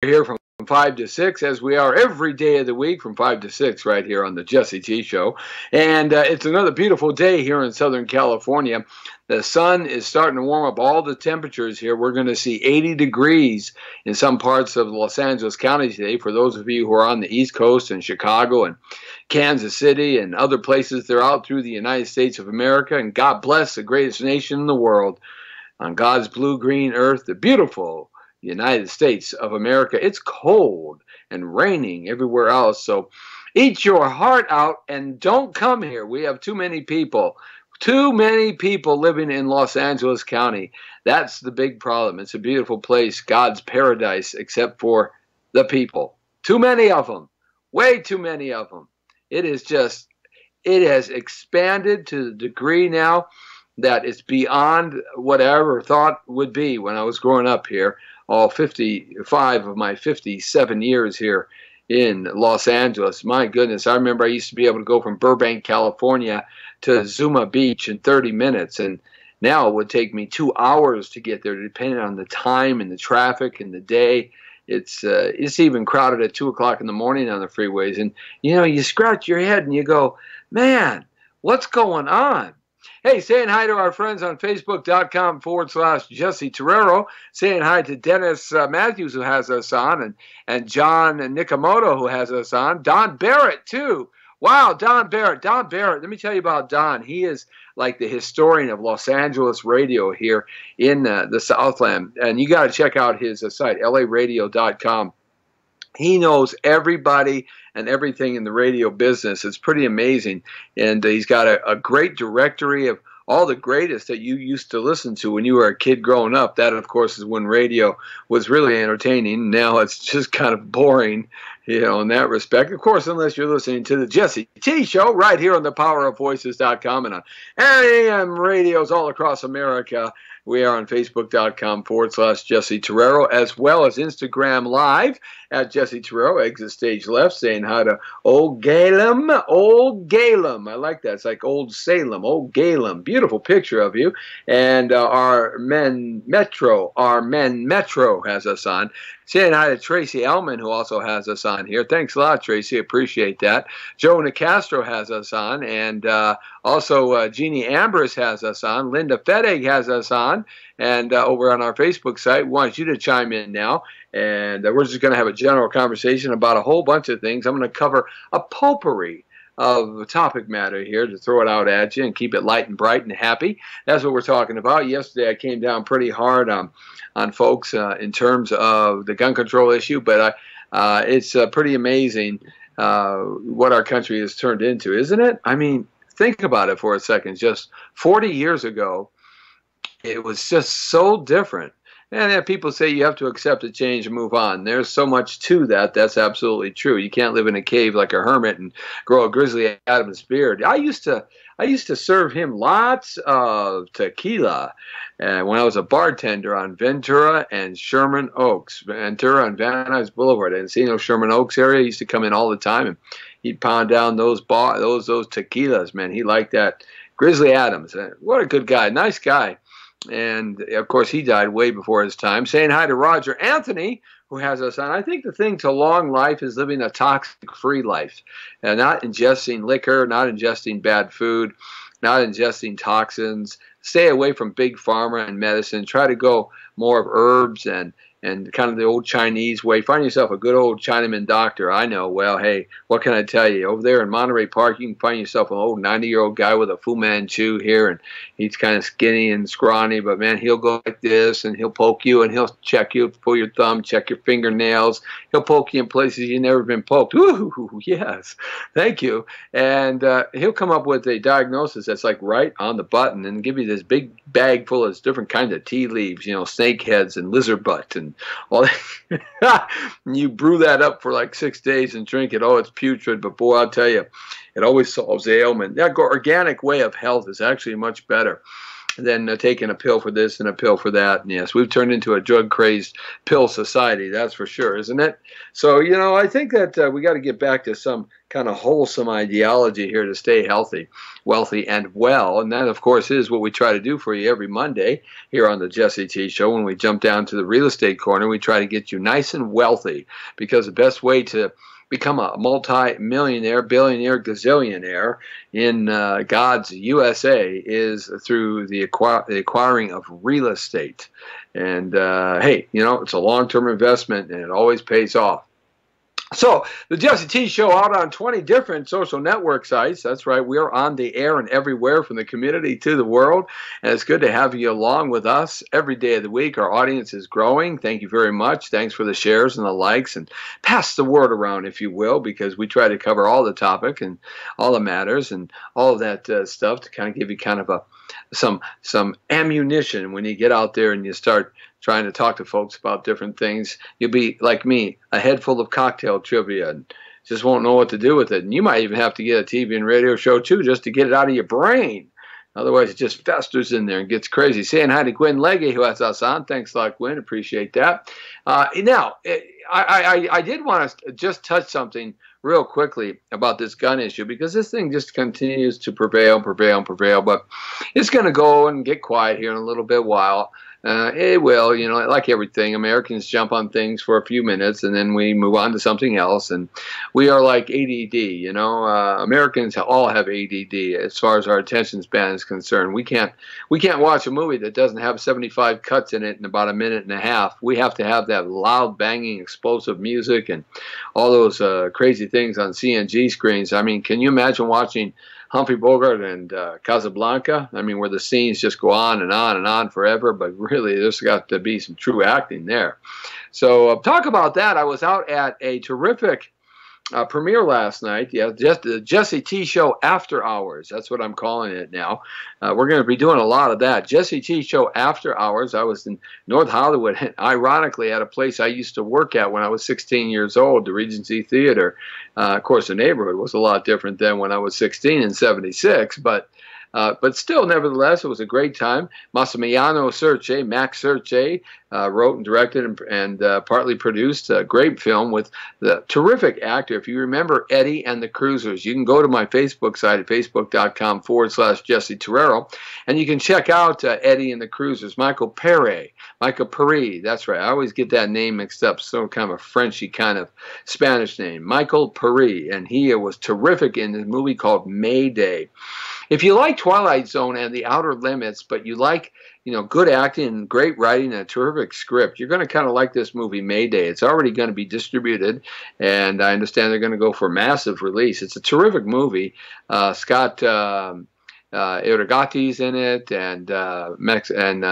here from 5 to 6, as we are every day of the week from 5 to 6 right here on the Jesse T Show. And it's another beautiful day here in Southern California. The sun is starting to warm up all the temperatures here. We're going to see 80 degrees in some parts of Los Angeles County today. For those of you who are on the East Coast and Chicago and Kansas City and other places, they're out through the United States of America. And God bless the greatest nation in the world on God's blue-green earth, the beautiful United States of America. It's cold and raining everywhere else, so eat your heart out and don't come here. We have too many people living in Los Angeles County. That's the big problem. It's a beautiful place, God's paradise, except for the people. Too many of them, way too many of them. It has expanded to the degree now that it's beyond what I ever thought would be when I was growing up here. All 55 of my 57 years here in Los Angeles. My goodness, I remember I used to be able to go from Burbank, California to Zuma Beach in 30 minutes, and now it would take me 2 hours to get there, depending on the time and the traffic and the day. It's even crowded at 2 o'clock in the morning on the freeways, and you scratch your head and you go, man, what's going on? Hey, saying hi to our friends on Facebook.com/Jesse Torero. Saying hi to Dennis Matthews, who has us on, and John Nikamoto, who has us on. Don Barrett, too. Wow, Don Barrett. Don Barrett, let me tell you about Don. He is like the historian of Los Angeles radio here in the Southland. And you got to check out his site, laradio.com. He knows everybody and everything in the radio business. It's pretty amazing. And he's got a great directory of all the greatest that you used to listen to when you were a kid growing up. That, of course, is when radio was really entertaining. Now it's just kind of boring, in that respect. Of course, unless you're listening to the Jesse T Show right here on thepowerofvoices.com and on AM radios all across America. We are on Facebook.com/Jesse Torero, as well as Instagram Live at Jesse Torero, exit stage left, saying hi to Old Galem. Old Galem. I like that. It's like Old Salem. Old Galem. Beautiful picture of you. And our Men Metro has us on. Saying hi to Tracy Ellman, who also has us on here. Thanks a lot, Tracy. Appreciate that. Joe Nicastro has us on. And also Jeannie Ambrose has us on. Linda Fettig has us on. And over on our Facebook site, we want you to chime in now. And we're just going to have a general conversation about a whole bunch of things. I'm going to cover a potpourri of topic matter here to throw it out at you and keep it light and bright and happy. That's what we're talking about. Yesterday I came down pretty hard on folks in terms of the gun control issue, but it's pretty amazing what our country has turned into, isn't it? I mean, think about it for a second. Just 40 years ago, it was just so different. And then people say you have to accept the change and move on. There's so much to that. That's absolutely true. You can't live in a cave like a hermit and grow a Grizzly Adams beard. I used to serve him lots of tequila when I was a bartender on Ventura and Sherman Oaks. Ventura and Van Nuys Boulevard, Encino, Sherman Oaks area. He used to come in all the time, and he'd pound down those tequilas, man. He liked that. Grizzly Adams, what a good guy, nice guy. And, of course, he died way before his time. Saying hi to Roger Anthony, who has us on. I think the thing to long life is living a toxic-free life. Not ingesting liquor, not ingesting bad food, not ingesting toxins. Stay away from big pharma and medicine. Try to go more of herbs and kind of the old Chinese way. Find yourself a good old Chinaman doctor. I know. Well, hey, what can I tell you? Over there in Monterey Park, you can find yourself an old 90-year-old guy with a Fu Manchu here, and he's kind of skinny and scrawny, but, man, he'll go like this, and he'll poke you, and he'll check you, pull your thumb, check your fingernails. He'll poke you in places you've never been poked. Ooh, yes, thank you. And he'll come up with a diagnosis that's like right on the button and give you this big bag full of different kinds of tea leaves, snake heads and lizard butt and all that. You brew that up for like 6 days and drink it. Oh, it's putrid, but boy, I'll tell you, it always solves the ailment. That organic way of health is actually much better. than taking a pill for this and a pill for that. And yes, we've turned into a drug-crazed pill society, that's for sure, isn't it? So, I think that we got to get back to some kind of wholesome ideology here to stay healthy, wealthy, and well. And that, of course, is what we try to do for you every Monday here on the Jesse T Show. When we jump down to the real estate corner, we try to get you nice and wealthy, because the best way to become a multi-millionaire, billionaire, gazillionaire in God's USA is through the acquiring of real estate. And hey, it's a long-term investment, and it always pays off. So, the Jesse T Show out on 20 different social network sites. That's right, we are on the air and everywhere, from the community to the world. And it's good to have you along with us every day of the week. Our audience is growing. Thank you very much. Thanks for the shares and the likes. And pass the word around, if you will, because we try to cover all the topic and all the matters and all of that stuff to kind of give you kind of some ammunition when you get out there and you start trying to talk to folks about different things. You'll be like me, a head full of cocktail trivia, and just won't know what to do with it. And you might even have to get a TV and radio show too, just to get it out of your brain. Otherwise, it just festers in there and gets crazy. Saying hi to Gwen Legge, who has us on. Thanks a lot, Gwen. Appreciate that. Now, I did want to just touch something real quickly about this gun issue, because this thing just continues to prevail. But it's going to go and get quiet here in a little bit while. It will, like everything. Americans jump on things for a few minutes and then we move on to something else. And we are like ADD, Americans all have ADD as far as our attention span is concerned. We can't watch a movie that doesn't have 75 cuts in it in about a minute and a half. We have to have that loud, banging, explosive music and all those crazy things on CNG screens. I mean, can you imagine watching Humphrey Bogart and Casablanca? I mean, where the scenes just go on and on and on forever, but really there's got to be some true acting there. So talk about that. I was out at a terrific premiere last night. Yeah, just the Jesse T Show After Hours. That's what I'm calling it now. We're going to be doing a lot of that. Jesse T Show After Hours. I was in North Hollywood, and ironically, at a place I used to work at when I was 16 years old, the Regency Theater. Of course, the neighborhood was a lot different than when I was 16 in '76, but still, nevertheless, it was a great time. Massimiliano Cerce, Max Cerce, wrote and directed and partly produced a great film with the terrific actor. If you remember Eddie and the Cruisers, you can go to my Facebook site at facebook.com/Jesse Terrero, and you can check out Eddie and the Cruisers. Michael Pere, that's right. I always get that name mixed up. So kind of a Frenchy kind of Spanish name. Michael Pere, and he was terrific in this movie called Mayday. If you like Twilight Zone and The Outer Limits, but you like, good acting and great writing and a terrific script, you're going to kind of like this movie Mayday. It's already going to be distributed, and I understand they're going to go for massive release. It's a terrific movie. Scott Iragati's in it, and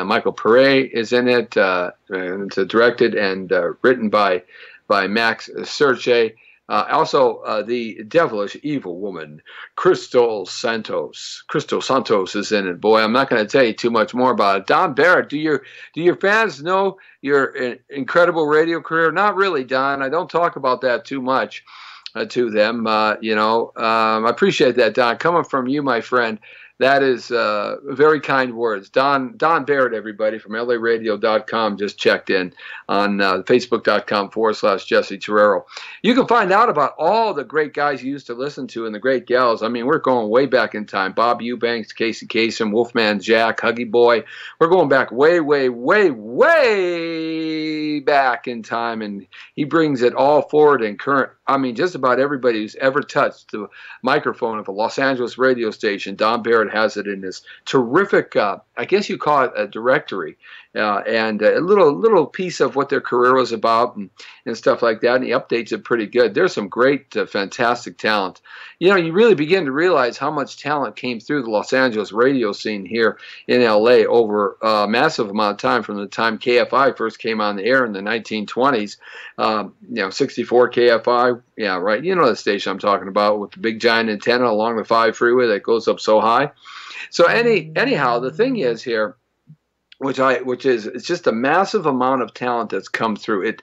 Michael Pere is in it. And it's directed and written by Max Cerce. Also, the devilish evil woman, Crystal Santos. Crystal Santos is in it. Boy, I'm not going to tell you too much more about it. Don Barrett, do your fans know your incredible radio career? Not really, Don. I don't talk about that too much to them. I appreciate that, Don. Coming from you, my friend, that is very kind words. Don Barrett, everybody, from LARadio.com just checked in on Facebook.com/Jesse Terrero. You can find out about all the great guys you used to listen to and the great gals. I mean, we're going way back in time. Bob Eubanks, Casey Kasem, Wolfman Jack, Huggy Boy. We're going back way, way, way, way back in time, and he brings it all forward and current. I mean, just about everybody who's ever touched the microphone of a Los Angeles radio station, Don Barrett has it in this terrific, I guess you call it a directory, and a little piece of what their career was about and stuff like that, and he updates it pretty good. There's some great, fantastic talent. You really begin to realize how much talent came through the Los Angeles radio scene here in L.A. over a massive amount of time, from the time KFI first came on the air in the 1920s, 64 KFI, yeah, right, the station I'm talking about, with the big giant antenna along the 5 freeway that goes up so high. So anyhow, the thing is here, which is it's just a massive amount of talent that's come through.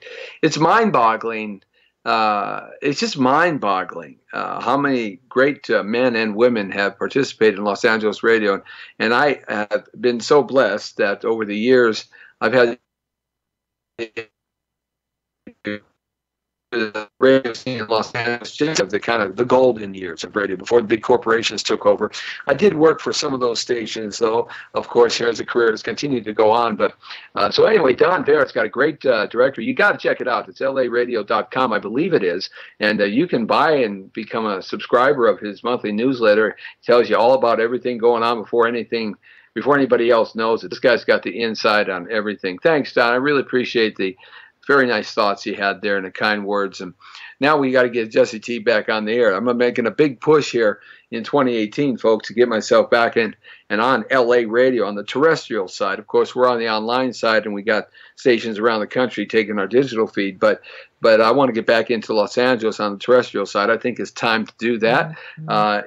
It's mind-boggling it's just mind-boggling how many great men and women have participated in Los Angeles radio. And I have been so blessed that over the years I've had the radio scene in Los Angeles, just of the kind of the golden years of radio before the big corporations took over. I did work for some of those stations, though. Of course, here as a career has continued to go on. But so anyway, Don Barrett's got a great directory. You got to check it out. It's laradio.com, I believe it is, and you can buy and become a subscriber of his monthly newsletter. It tells you all about everything going on before anybody else knows it. This guy's got the inside on everything. Thanks, Don. I really appreciate the very nice thoughts you had there and the kind words. And now we got to get Jesse T back on the air. I'm making a big push here in 2018, folks, to get myself back in and on LA radio on the terrestrial side. Of course, we're on the online side, and we got stations around the country taking our digital feed. But I want to get back into Los Angeles on the terrestrial side. I think it's time to do that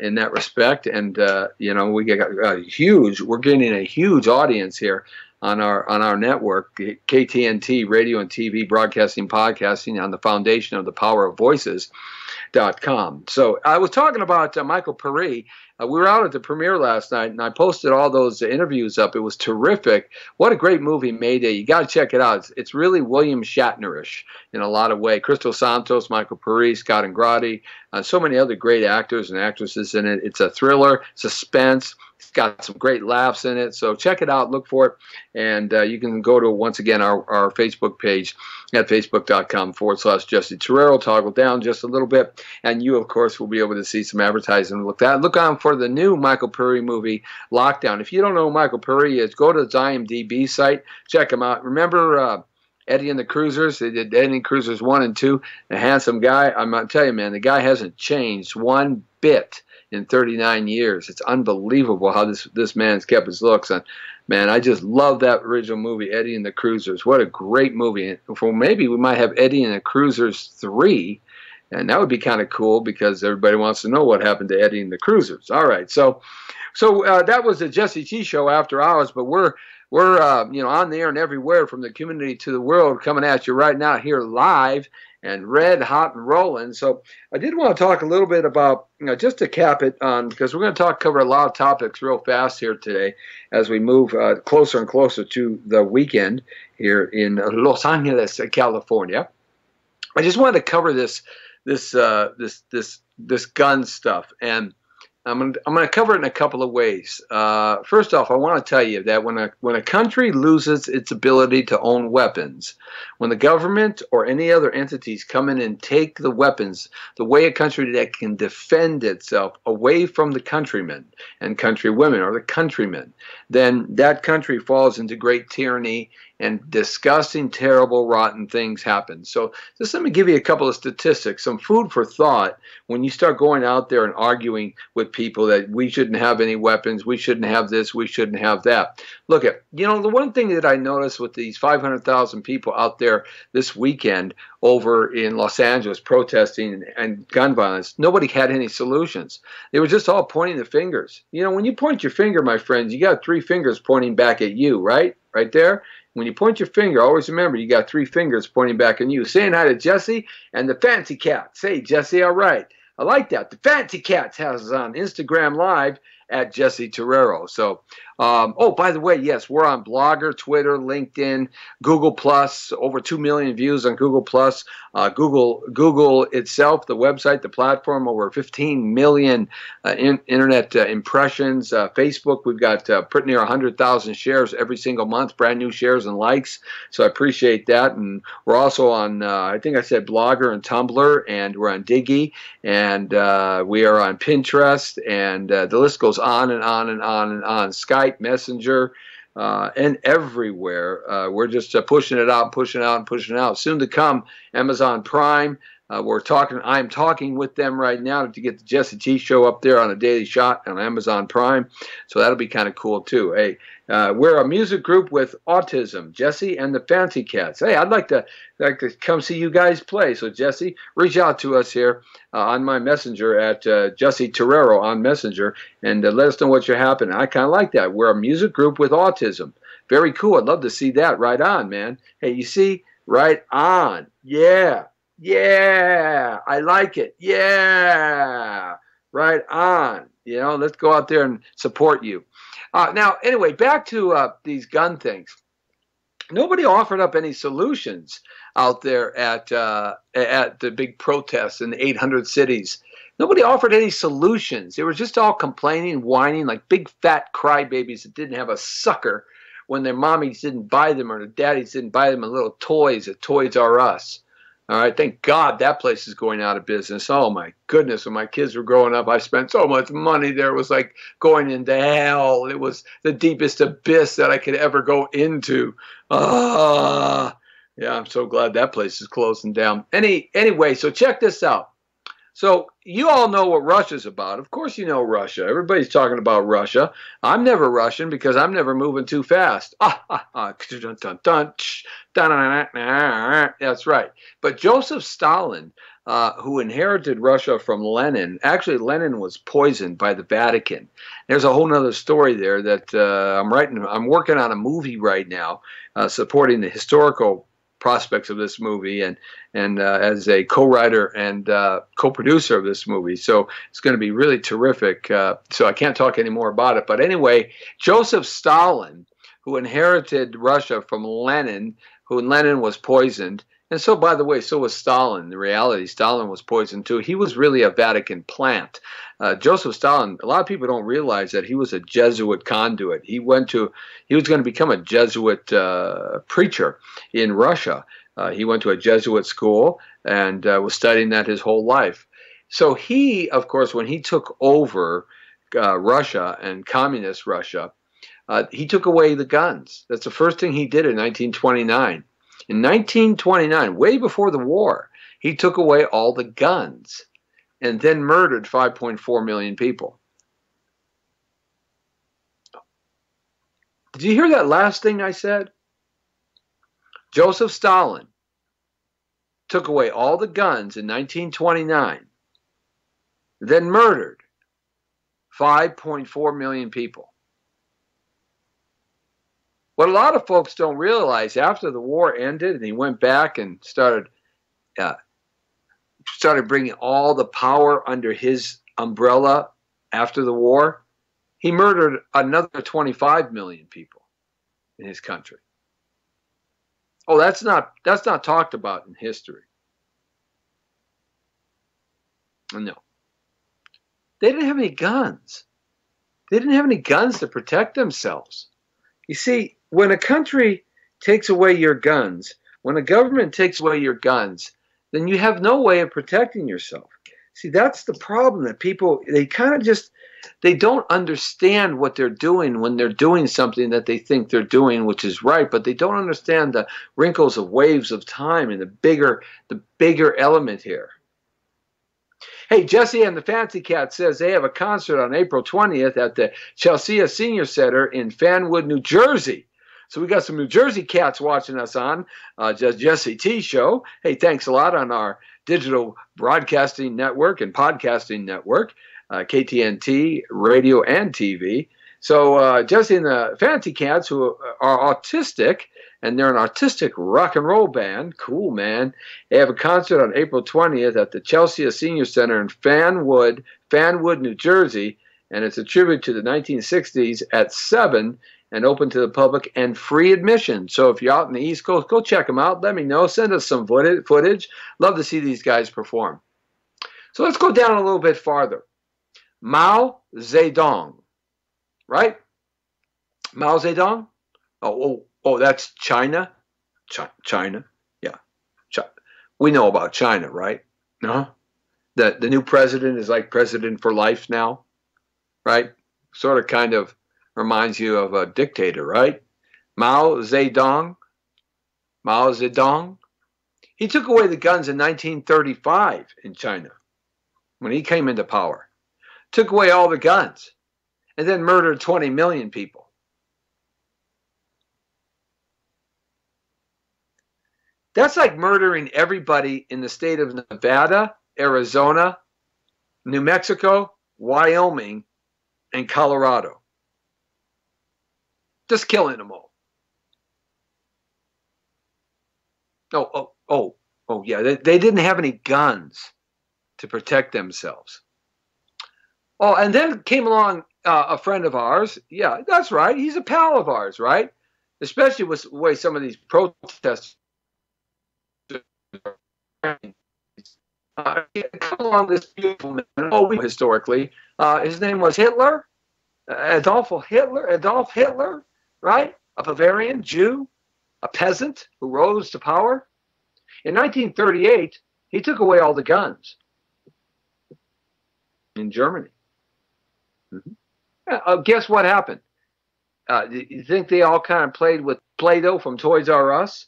in that respect. And we get we're getting a huge audience here on our network, KTNT, radio and TV, broadcasting, podcasting, on the foundation of the power of voices.com. So I was talking about Michael Paré. We were out at the premiere last night, and I posted all those interviews up. It was terrific. What a great movie, Mayday. You got to check it out. It's really William Shatnerish in a lot of ways. Crystal Santos, Michael Paré, Scott Ingrati, so many other great actors and actresses in it. It's a thriller, suspense. It's got some great laughs in it. So check it out. Look for it. And you can go to, once again, our Facebook page at facebook.com/Jesse Terrero. Toggle down just a little bit. And you, of course, will be able to see some advertising. Look on for the new Michael Paré movie, Lockdown. If you don't know who Michael Paré is, go to his IMDb site. Check him out. Remember Eddie and the Cruisers? They did Eddie and Cruisers 1 and 2. A handsome guy. I'm going to tell you, man, the guy hasn't changed one bit in 39 years. It's unbelievable how this man's kept his looks. And man, I just love that original movie, Eddie and the Cruisers. What a great movie. And maybe we might have Eddie and the Cruisers 3, and that would be kind of cool because everybody wants to know what happened to Eddie and the Cruisers. All right, so that was the Jesse T Show after hours, but we're on the air and everywhere from the community to the world, coming at you right now here live and red hot and rolling. So I did want to talk a little bit about, just to cap it on, because we're going to cover a lot of topics real fast here today as we move closer and closer to the weekend here in Los Angeles, California. I just wanted to cover this gun stuff, and I'm going to cover it in a couple of ways. First off, I want to tell you that when a country loses its ability to own weapons, when the government or any other entities come in and take the weapons, the way a country that can defend itself away from the countrymen and countrywomen or the countrymen, then that country falls into great tyranny and disgusting, terrible, rotten things happen. So just let me give you a couple of statistics, some food for thought when you start going out there and arguing with people that we shouldn't have any weapons, we shouldn't have this, we shouldn't have that. Look at, the one thing that I noticed with these 500,000 people out there this weekend over in Los Angeles protesting and gun violence, nobody had any solutions. They were just all pointing the fingers. When you point your finger, my friends, you got 3 fingers pointing back at you, right? Right there. When you point your finger, always remember you got 3 fingers pointing back at you. Saying hi to Jesse and the Fancy Cats. Hey, Jesse, all right. I like that. The Fancy Cats has us on Instagram Live at Jesse Terrero. So, by the way, yes, we're on Blogger, Twitter, LinkedIn, Google Plus, over 2 million views on Google Plus. Google itself, the website, the platform, over 15 million internet impressions. Facebook, we've got pretty near 100,000 shares every single month, brand new shares and likes. So I appreciate that. And we're also on, I think I said Blogger and Tumblr, and we're on Diggy, and we are on Pinterest, and the list goes on and on and on and on. Skype, Messenger, and everywhere. We're just pushing it out, pushing out, and pushing it out. Soon to come, Amazon Prime. I'm talking with them right now to get the Jesse T Show up there on a daily shot on Amazon Prime. So that'll be kind of cool too. Hey, we're a music group with autism, Jesse and the Fancy Cats. Hey, I'd like to come see you guys play. So Jesse, reach out to us here on my messenger at Jesse Terrero on Messenger, and let us know what you're happening. I kind of like that. We're a music group with autism. Very cool. I'd love to see that. Right on, man. Hey, you see, right on. Yeah. Yeah, I like it. Yeah, right on. Let's go out there and support you. Now, anyway, back to these gun things. Nobody offered up any solutions out there at the big protests in the 800 cities. Nobody offered any solutions. They were just all complaining, whining like big fat crybabies that didn't have a sucker when their mommies didn't buy them or their daddies didn't buy them a little toys at Toys R Us. All right, thank God that place is going out of business. Oh my goodness, when my kids were growing up, I spent so much money there. It was like going into hell. It was the deepest abyss that I could ever go into. Yeah, I'm so glad that place is closing down. Anyway, so check this out. So you all know what Russia's about. Of course you know Russia. Everybody's talking about Russia. I'm never Russian because I'm never moving too fast. That's right. But Joseph Stalin, who inherited Russia from Lenin, actually Lenin was poisoned by the Vatican. There's a whole nother story there that I'm working on a movie right now, supporting the historical prospects of this movie and as a co-writer and co-producer of this movie. So it's going to be really terrific. So I can't talk any more about it. But anyway, Joseph Stalin, who inherited Russia from Lenin, who Lenin was poisoned. And so, by the way, so was Stalin. In reality, Stalin was poisoned too. He was really a Vatican plant. Joseph Stalin, a lot of people don't realize that he was a Jesuit conduit. He was going to become a Jesuit preacher in Russia. He went to a Jesuit school and was studying that his whole life. So he, of course, when he took over Russia and communist Russia, he took away the guns. That's the first thing he did in 1929. In 1929, way before the war, he took away all the guns and then murdered 5.4 million people. Did you hear that last thing I said? Joseph Stalin took away all the guns in 1929, then murdered 5.4 million people. What a lot of folks don't realize, after the war ended and he went back and started bringing all the power under his umbrella after the war, he murdered another 25 million people in his country. Oh, that's not talked about in history. No. They didn't have any guns. They didn't have any guns to protect themselves. You see, when a country takes away your guns, when a government takes away your guns, then you have no way of protecting yourself. See, that's the problem, that people, they don't understand what they're doing when they're doing something that they think they're doing, which is right, but they don't understand the wrinkles of waves of time and the bigger element here. Hey, Jesse and the Fancy Cat says they have a concert on April 20th at the Chelsea Senior Center in Fanwood, New Jersey. So we got some New Jersey cats watching us on Jesse T Show. Hey, thanks a lot on our digital broadcasting network and podcasting network, KTNT, radio and TV. So Jesse and the Fancy Cats, who are autistic, and they're an artistic rock and roll band. Cool, man. They have a concert on April 20th at the Chelsea Senior Center in Fanwood, New Jersey, and it's a tribute to the 1960s at 7 and open to the public and free admission. So if you're out in the East Coast, go check them out. Let me know. Send us some footage. Love to see these guys perform. So let's go down a little bit farther. Mao Zedong, right? Mao Zedong? Oh, that's China? China? Yeah. We know about China, right? No? The new president is like president for life now, right? Sort of kind of reminds you of a dictator, right? Mao Zedong. He took away the guns in 1935 in China when he came into power. Took away all the guns and then murdered 20 million people. That's like murdering everybody in the state of Nevada, Arizona, New Mexico, Wyoming, and Colorado. Just killing them all. Oh, yeah, they didn't have any guns to protect themselves. Oh, and then came along a friend of ours. Yeah, that's right. He's a pal of ours, right? Especially with the way some of these protests come along this beautiful man. Oh, historically, his name was Hitler, Adolf Hitler, right? A Bavarian Jew, a peasant who rose to power. In 1938, he took away all the guns in Germany. Guess what happened? You think they all kind of played with Play-Doh from Toys R Us?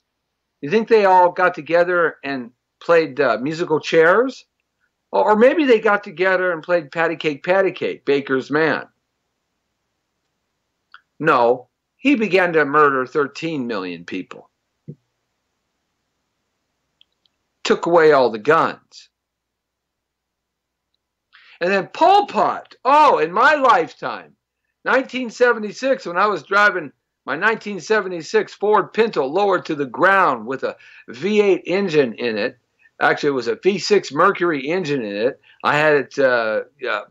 You think they all got together and played musical chairs? Or maybe they got together and played Patty Cake, Baker's Man. No, he began to murder 13 million people. Took away all the guns. And then Pol Pot. Oh, in my lifetime, 1976, when I was driving my 1976 Ford Pinto lowered to the ground with a V8 engine in it. Actually, it was a V6 Mercury engine in it. I had it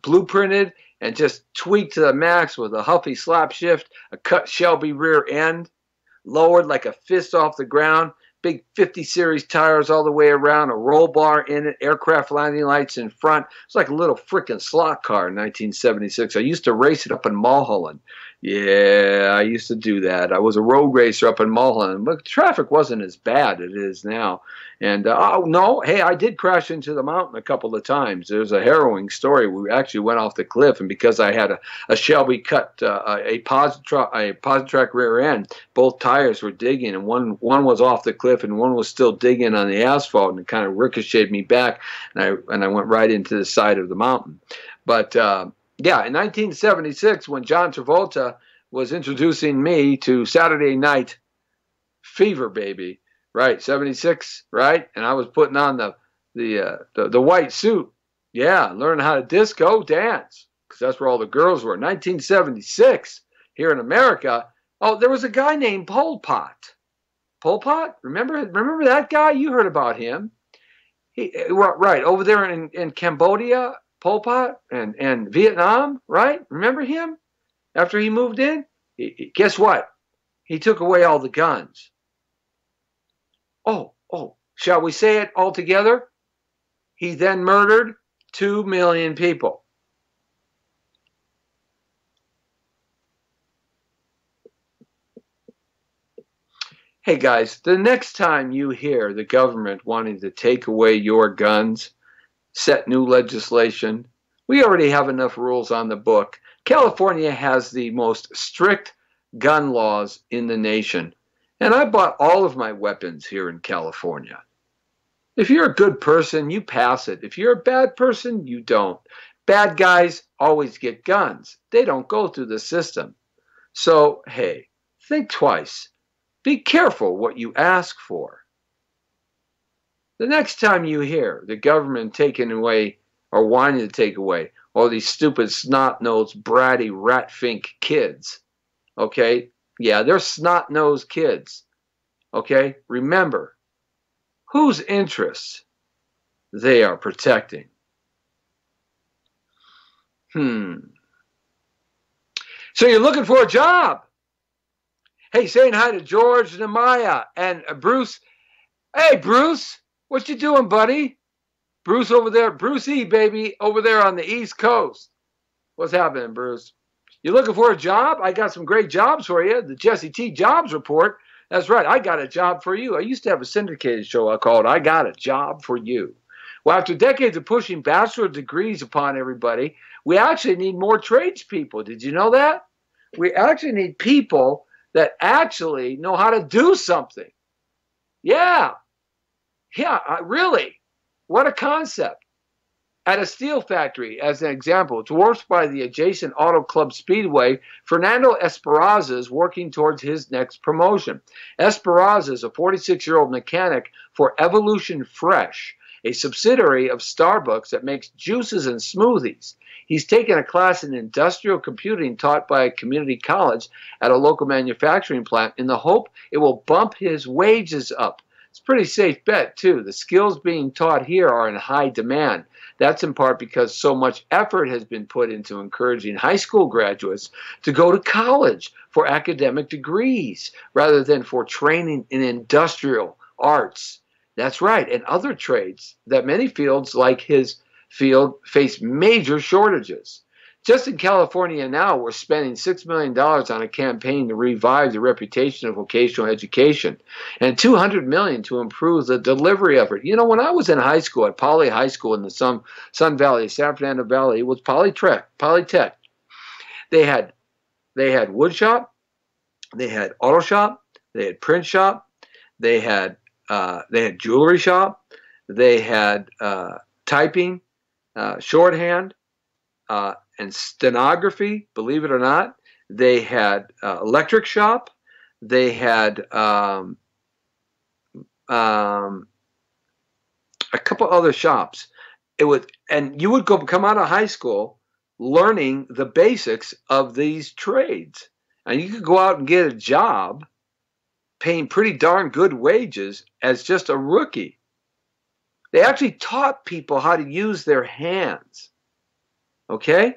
blueprinted and just tweaked to the max with a Huffy slap shift, a cut Shelby rear end, lowered like a fist off the ground, big 50 series tires all the way around, a roll bar in it, aircraft landing lights in front. It's like a little frickin' slot car in 1976. I used to race it up in Mulholland. Yeah, I used to do that. I was a road racer up in Mulholland, but traffic wasn't as bad as it is now. And, oh, no, hey, I did crash into the mountain a couple of times. There's a harrowing story. We actually went off the cliff, and because I had a Shelby cut, a Positrack rear end, both tires were digging, and one was off the cliff, and one was still digging on the asphalt, and it kind of ricocheted me back, and I went right into the side of the mountain. But, yeah, in 1976, when John Travolta was introducing me to Saturday Night Fever, baby, right, 76, right, and I was putting on the white suit, yeah, learning how to disco dance, because that's where all the girls were. 1976, here in America, oh, there was a guy named Pol Pot. Pol Pot, remember that guy? You heard about him. Right, over there in Cambodia. Pol Pot and Vietnam, right? Remember him? After he moved in? Guess what? He took away all the guns. Oh, shall we say it all together? He then murdered 2 million people. Hey guys, the next time you hear the government wanting to take away your guns, set new legislation. We already have enough rules on the book. California has the most strict gun laws in the nation. And I bought all of my weapons here in California. If you're a good person, you pass it. If you're a bad person, you don't. Bad guys always get guns. They don't go through the system. So, hey, think twice. Be careful what you ask for. The next time you hear the government taking away or wanting to take away all these stupid snot-nosed, bratty, rat-fink kids, okay? Yeah, they're snot-nosed kids, okay? Remember, whose interests they are protecting. So you're looking for a job. Hey, saying hi to George Nemaya and Bruce. Hey, Bruce. What you doing, buddy? Bruce over there, Bruce E, baby, over there on the East Coast. What's happening, Bruce? You looking for a job? I got some great jobs for you. The Jesse T. Jobs Report. That's right, I got a job for you. I used to have a syndicated show I called I Got a Job for You. Well, after decades of pushing bachelor degrees upon everybody, we actually need more tradespeople. Did you know that? We actually need people that actually know how to do something. Yeah. Yeah, really. What a concept. At a steel factory, as an example, dwarfed by the adjacent Auto Club Speedway, Fernando Esperanza is working towards his next promotion. Esperanza is a 46-year-old mechanic for Evolution Fresh, a subsidiary of Starbucks that makes juices and smoothies. He's taken a class in industrial computing taught by a community college at a local manufacturing plant in the hope it will bump his wages up. It's a pretty safe bet, too. The skills being taught here are in high demand. That's in part because so much effort has been put into encouraging high school graduates to go to college for academic degrees rather than for training in industrial arts. That's right, and other trades that many fields like his field face major shortages. Just in California now, we're spending $6 million on a campaign to revive the reputation of vocational education and $200 million to improve the delivery of it. You know, when I was in high school at Poly High School in the Sun Valley, San Fernando Valley, it was Polytech. They had wood shop, they had auto shop, they had print shop, they had jewelry shop, they had typing, shorthand, and stenography, believe it or not. They had electric shop. They had a couple other shops. And you would come out of high school learning the basics of these trades. And you could go out and get a job paying pretty darn good wages as just a rookie. They actually taught people how to use their hands. Okay?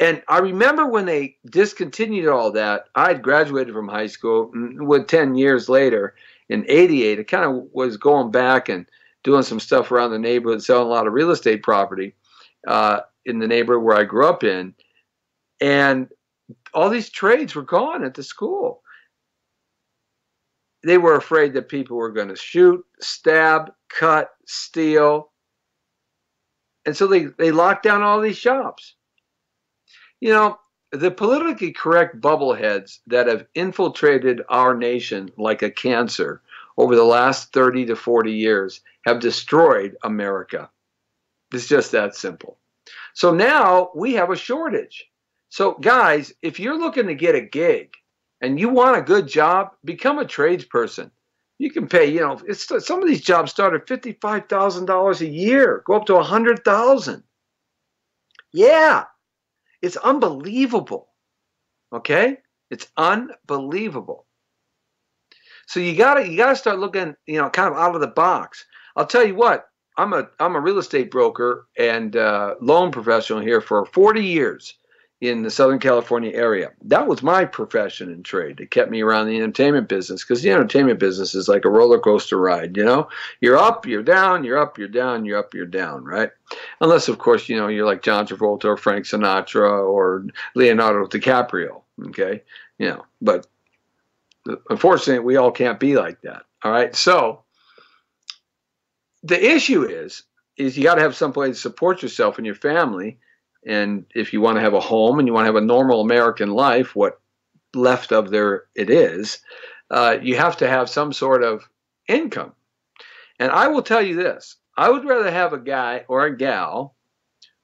And I remember when they discontinued all that, I had graduated from high school. With 10 years later, in '88, I kind of was going back and doing some stuff around the neighborhood, selling a lot of real estate property in the neighborhood where I grew up in. And all these trades were gone at the school. They were afraid that people were going to shoot, stab, cut, steal. And so they locked down all these shops. You know, the politically correct bubbleheads that have infiltrated our nation like a cancer over the last 30 to 40 years have destroyed America. It's just that simple. So now we have a shortage. So guys, if you're looking to get a gig and you want a good job, become a tradesperson. You can pay, you know, some of these jobs start at $55,000 a year, go up to $100,000. Yeah. It's unbelievable, okay? It's unbelievable. So you gotta start looking, you know, kind of out of the box. I'll tell you what, I'm a real estate broker and loan professional here for 40 years in the Southern California area. That was my profession and trade that kept me around the entertainment business, because the entertainment business is like a roller coaster ride, you know? You're up, you're down, you're up, you're down, you're up, you're down, right? Unless, of course, you know, you're like John Travolta or Frank Sinatra or Leonardo DiCaprio, okay? You know, but unfortunately, we all can't be like that, all right? So the issue is you got to have some place to support yourself and your family. And if you want to have a home and you want to have a normal American life, what left of there it is, you have to have some sort of income. And I will tell you this, I would rather have a guy or a gal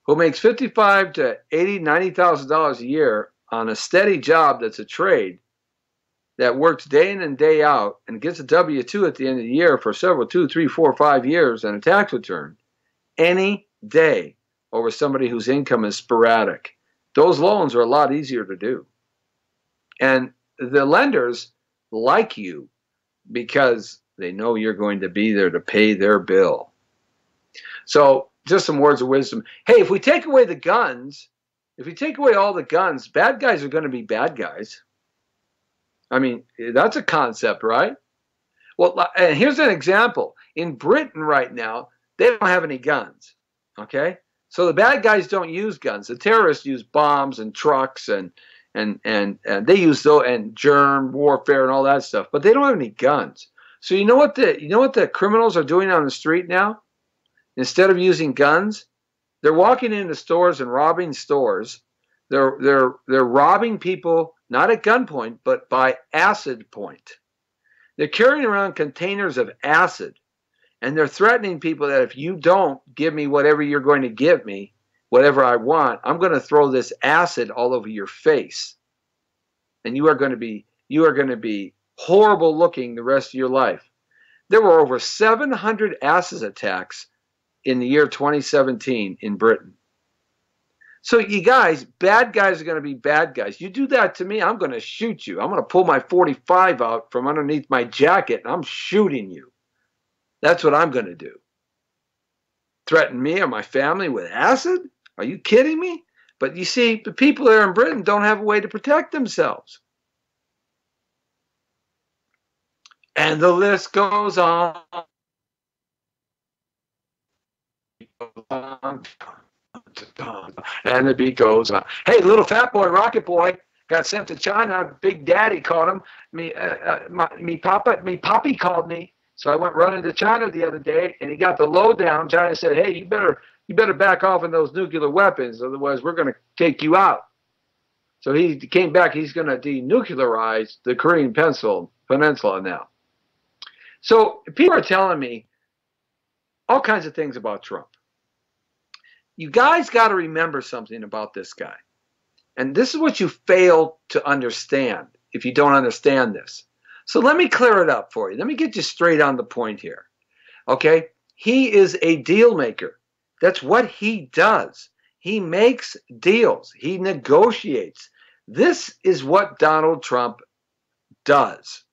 who makes $55,000 to $80,000, $90,000 a year on a steady job that's a trade, that works day in and day out and gets a W-2 at the end of the year for several, 2, 3, 4, 5 years and a tax return any day, over somebody whose income is sporadic. Those loans are a lot easier to do. And the lenders like you because they know you're going to be there to pay their bill. So just some words of wisdom. Hey, if we take away the guns, if we take away all the guns, bad guys are going to be bad guys. I mean, that's a concept, right? Well, and here's an example. In Britain right now, they don't have any guns, okay? So the bad guys don't use guns. The terrorists use bombs and trucks and they use those and germ warfare and all that stuff, but they don't have any guns. So you know what the criminals are doing on the street now? Instead of using guns, they're walking into stores and robbing stores. They're robbing people not at gunpoint, but by acid point. They're carrying around containers of acid. And they're threatening people that if you don't give me whatever you're going to give me, whatever I want, I'm going to throw this acid all over your face. And you are going to be horrible looking the rest of your life. There were over 700 acid attacks in the year 2017 in Britain. So you guys, bad guys are going to be bad guys. You do that to me, I'm going to shoot you. I'm going to pull my 45 out from underneath my jacket and I'm shooting you. That's what I'm going to do. Threaten me or my family with acid? Are you kidding me? But you see, the people there in Britain don't have a way to protect themselves. And the list goes on. And the beat goes on. Hey, little fat boy, rocket boy, got sent to China. Big Daddy called him. Me poppy called me. So I went running to China the other day, and he got the lowdown. China said, "Hey, you better back off on those nuclear weapons, otherwise we're going to take you out." So he came back. He's going to denuclearize the Korean Peninsula now. So people are telling me all kinds of things about Trump. You guys got to remember something about this guy. And this is what you fail to understand if you don't understand this. So let me clear it up for you. Let me get you straight on the point here. Okay? He is a deal maker. That's what he does. He makes deals. He negotiates. This is what Donald Trump does.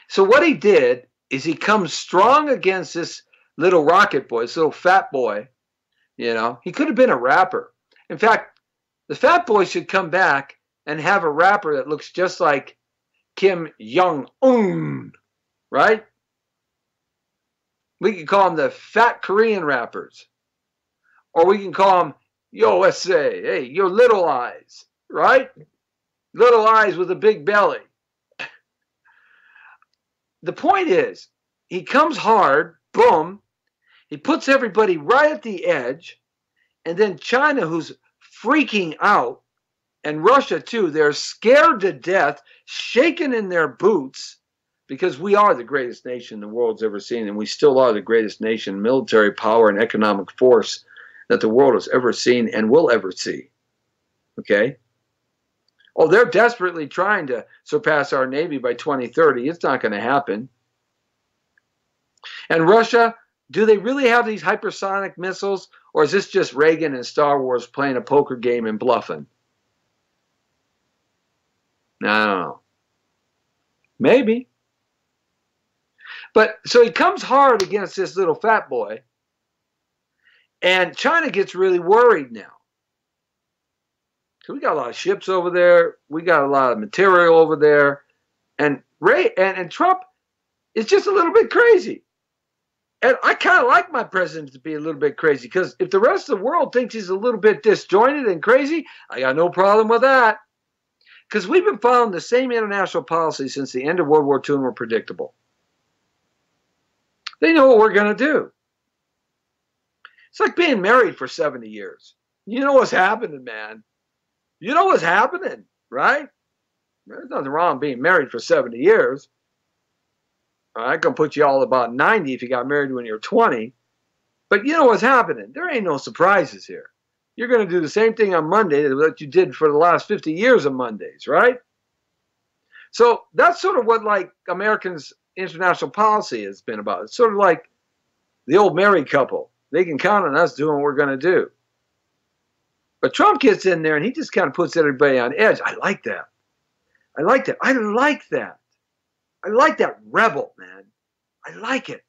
So what he did is he comes strong against this little rocket boy, this little fat boy. You know, he could have been a rapper. In fact, the fat boy should come back and have a rapper that looks just like Kim Jong-un, right? We can call them the fat Korean rappers. Or we can call them USA, hey, your little eyes, right? Little eyes with a big belly. The point is, he comes hard, boom, he puts everybody right at the edge, and then China, who's freaking out, and Russia too, they're scared to death, shaking in their boots, because we are the greatest nation the world's ever seen, and we still are the greatest nation, military power and economic force that the world has ever seen and will ever see. Okay? Oh, they're desperately trying to surpass our Navy by 2030. It's not going to happen. And Russia, do they really have these hypersonic missiles, or is this just Reagan and Star Wars playing a poker game and bluffing? I don't know. Maybe. But so he comes hard against this little fat boy, and China gets really worried now. So we got a lot of ships over there. We got a lot of material over there. And Trump is just a little bit crazy. And I kind of like my president to be a little bit crazy, because if the rest of the world thinks he's a little bit disjointed and crazy, I got no problem with that. Because we've been following the same international policy since the end of World War II, and we're predictable. They know what we're going to do. It's like being married for 70 years. You know what's happening, man. You know what's happening, right? There's nothing wrong with being married for 70 years. I can put you all about 90 if you got married when you're 20. But you know what's happening. There ain't no surprises here. You're going to do the same thing on Monday that you did for the last 50 years of Mondays, right? So that's sort of what, like, Americans' international policy has been about. It's sort of like the old married couple. They can count on us doing what we're going to do. But Trump gets in there and he just kind of puts everybody on edge. I like that. I like that. I like that. I like that rebel, man. I like it.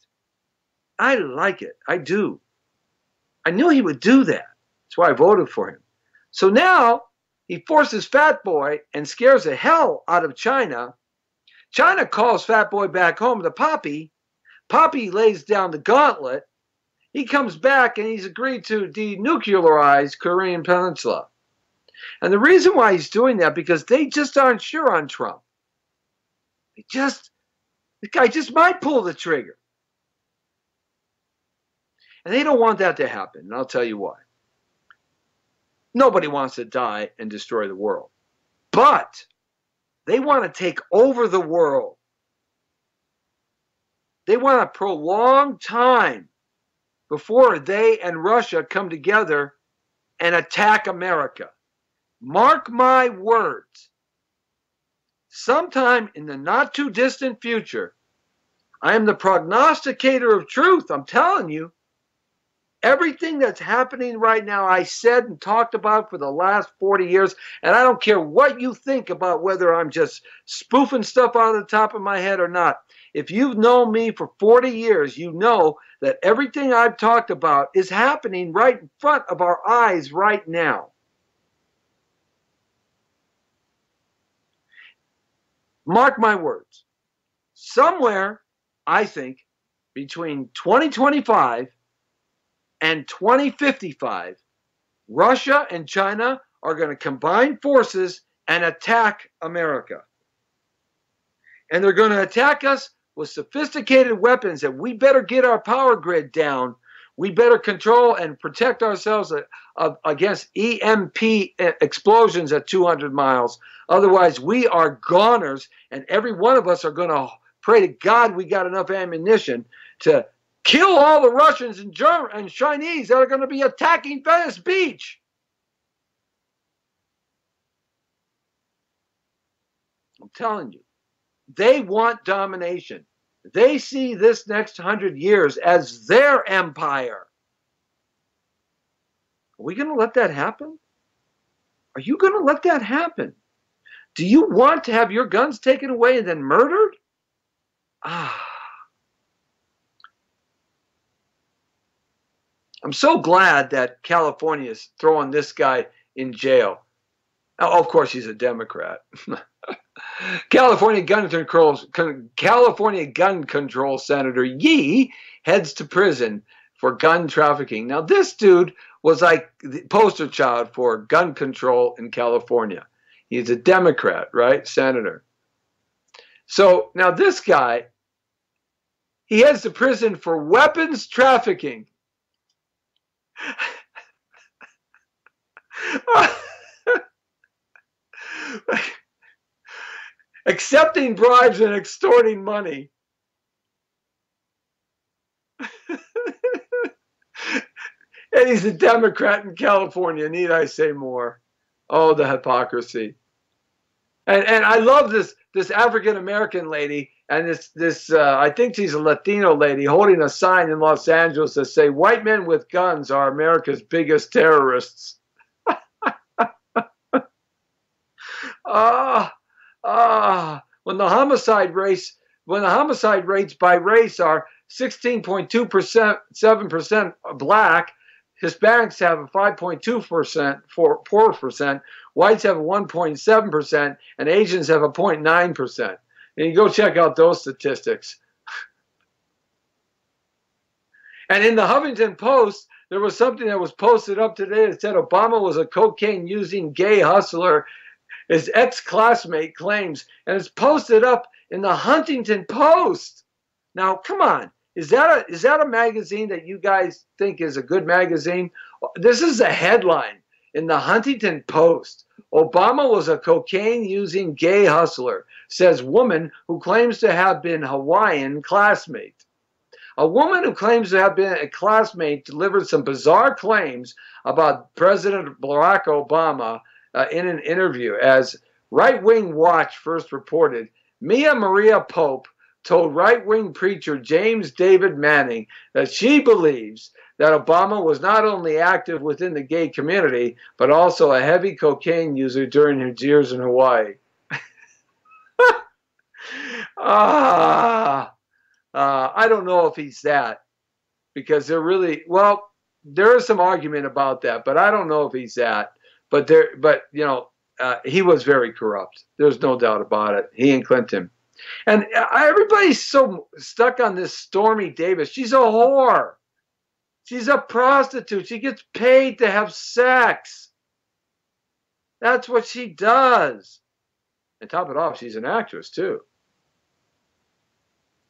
I like it. I do. I knew he would do that. That's why I voted for him. So now he forces Fat Boy and scares the hell out of China. China calls Fat Boy back home to Poppy. Poppy lays down the gauntlet. He comes back and he's agreed to denuclearize Korean Peninsula. And the reason why he's doing that, because they just aren't sure on Trump. The guy just might pull the trigger. And they don't want that to happen, and I'll tell you why. Nobody wants to die and destroy the world. But they want to take over the world. They want a prolonged time before they and Russia come together and attack America. Mark my words. Sometime in the not too distant future, I am the prognosticator of truth, I'm telling you. Everything that's happening right now, I said and talked about for the last 40 years, and I don't care what you think about whether I'm just spoofing stuff out of the top of my head or not. If you've known me for 40 years, you know that everything I've talked about is happening right in front of our eyes right now. Mark my words. Somewhere, I think, between 2025 and 2055, Russia and China are going to combine forces and attack America. And they're going to attack us with sophisticated weapons that we better get our power grid down. We better control and protect ourselves against EMP explosions at 200 miles. Otherwise, we are goners, and every one of us are going to pray to God we got enough ammunition to kill all the Russians and Chinese that are going to be attacking Venice Beach. I'm telling you, they want domination. They see this next 100 years as their empire. Are we going to let that happen? Are you going to let that happen? Do you want to have your guns taken away and then murdered? I'm so glad that California is throwing this guy in jail. Now, of course, he's a Democrat. California gun control Senator Ye heads to prison for gun trafficking. Now, this dude was like the poster child for gun control in California. He's a Democrat, right? Senator. So now this guy, he heads to prison for weapons trafficking. Accepting bribes and extorting money. And he's a Democrat in California. Need I say more? Oh, the hypocrisy. And I love this African American lady and this I think she's a Latino lady holding a sign in Los Angeles that say white men with guns are America's biggest terrorists. When the homicide rates by race are 16.2%, 7% black, Hispanics have a 5.2%, 4%, whites have a 1.7%, and Asians have a 0.9%. And you go check out those statistics. And in the Huffington Post, there was something that was posted up today that said Obama was a cocaine-using gay hustler. His ex-classmate claims, and it's posted up in the Huntington Post. Now, come on. Is that a magazine that you guys think is a good magazine? This is a headline in the Huntington Post. Obama was a cocaine-using gay hustler, says woman who claims to have been Hawaiian classmate. A woman who claims to have been a classmate delivered some bizarre claims about President Barack Obama in an interview. As Right Wing Watch first reported, Mia Maria Pope told right-wing preacher James David Manning that she believes that Obama was not only active within the gay community, but also a heavy cocaine user during his years in Hawaii. I don't know if he's that, because there is some argument about that, but I don't know if he's that. But he was very corrupt. There's no doubt about it. He and Clinton. And everybody's so stuck on this Stormy Davis. She's a whore. She's a prostitute. She gets paid to have sex. That's what she does. And top it off, she's an actress too.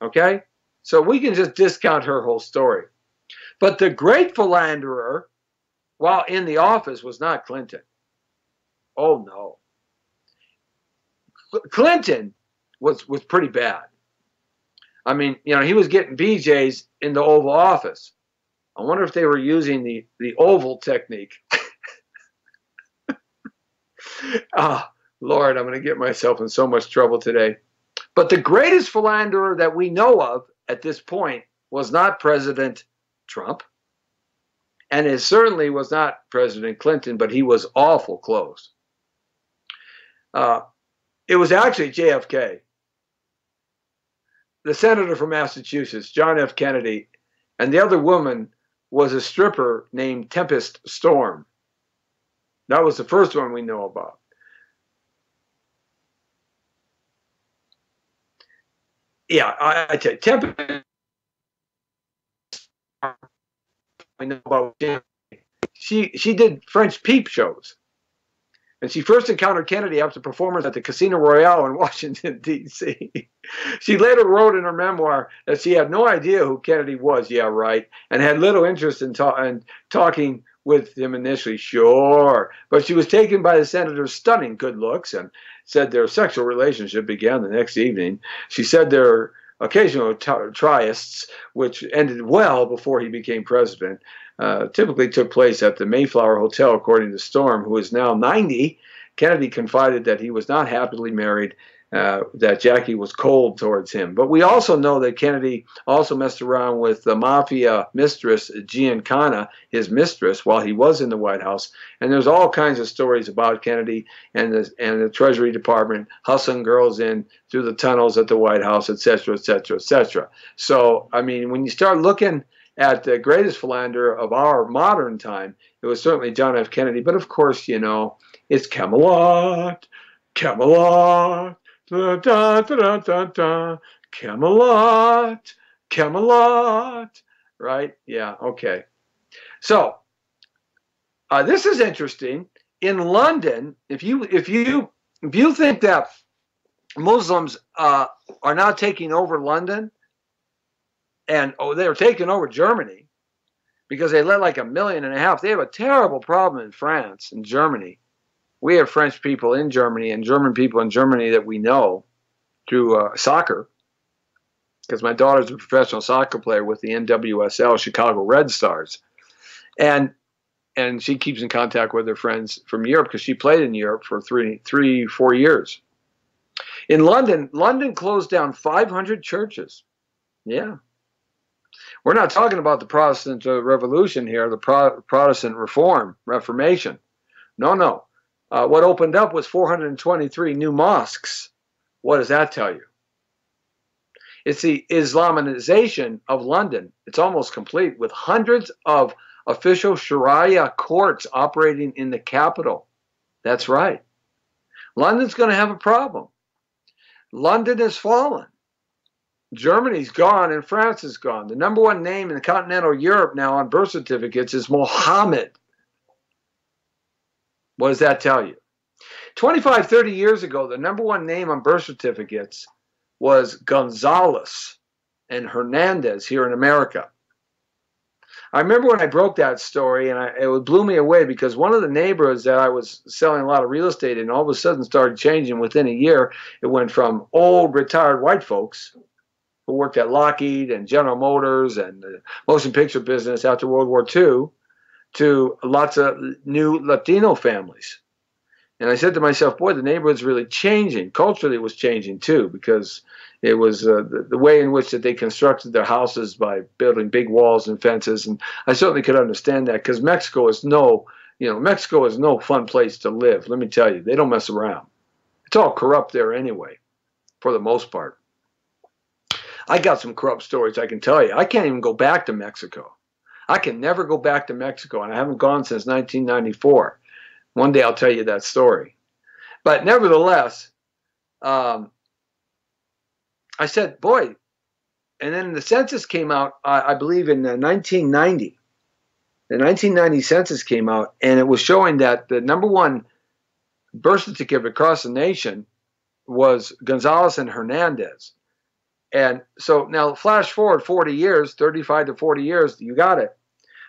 Okay? So we can just discount her whole story. But the great philanderer, while in the office, was not Clinton. Oh, no. Clinton was pretty bad. I mean, he was getting BJs in the Oval Office. I wonder if they were using the Oval technique. Lord, I'm going to get myself in so much trouble today. But the greatest philanderer that we know of at this point was not President Trump. And it certainly was not President Clinton, but he was awful close. It was actually JFK, the senator from Massachusetts, John F. Kennedy, and the other woman was a stripper named Tempest Storm. That was the first one we know about. Yeah, I tell you, Tempest. We know about she did French peep shows, and she first encountered Kennedy after performance at the Casino Royale in Washington, D.C. She later wrote in her memoir that she had no idea who Kennedy was. Yeah, right, and had little interest in talking with him initially. Sure, but she was taken by the senator's stunning good looks and said their sexual relationship began the next evening. She said their occasional trysts, which ended well before he became president, typically took place at the Mayflower Hotel, according to Storm, who is now 90. Kennedy confided that he was not happily married, that Jackie was cold towards him. But we also know that Kennedy also messed around with the mafia mistress, Giancana, his mistress, while he was in the White House. And there's all kinds of stories about Kennedy and the Treasury Department hustling girls in through the tunnels at the White House, etc., etc., etc. So, I mean, when you start looking at the greatest philanderer of our modern time, it was certainly John F. Kennedy. But of course, you know, it's Camelot, Camelot. Da, da, da, da, da, da. Camelot, Camelot, right? Yeah, okay. So this is interesting. In London, if you think that Muslims are now taking over London, and they're taking over Germany because they let like 1.5 million. They have a terrible problem in France and Germany. We have French people in Germany and German people in Germany that we know through soccer, because my daughter's a professional soccer player with the NWSL Chicago Red Stars, and she keeps in contact with her friends from Europe because she played in Europe for 4 years. In London closed down 500 churches. Yeah. We're not talking about the Protestant Revolution here, the Protestant Reformation. No. What opened up was 423 new mosques. What does that tell you? It's the Islamization of London. It's almost complete, with hundreds of official Sharia courts operating in the capital. That's right. London's going to have a problem. London has fallen. Germany's gone and France is gone. The #1 name in continental Europe now on birth certificates is Mohammed. What does that tell you? 25, 30 years ago, the #1 name on birth certificates was Gonzalez and Hernandez here in America. I remember when I broke that story, and it blew me away, because one of the neighborhoods that I was selling a lot of real estate in all of a sudden started changing within a year. It went from old retired white folks who worked at Lockheed and General Motors and the motion picture business after World War II to lots of new Latino families. And I said to myself, boy, the neighborhood's really changing. Culturally, it was changing too, because it was the way in which that they constructed their houses by building big walls and fences. And I certainly could understand that, because Mexico is no fun place to live. Let me tell you, they don't mess around. It's all corrupt there anyway, for the most part. I got some corrupt stories I can tell you. I can't even go back to Mexico. I can never go back to Mexico, and I haven't gone since 1994. One day I'll tell you that story. But nevertheless, I said, boy, and then the census came out, I believe in 1990. The 1990 census came out, and it was showing that the #1 birth certificate across the nation was Gonzalez and Hernandez. And so now flash forward 40 years, 35 to 40 years, you got it.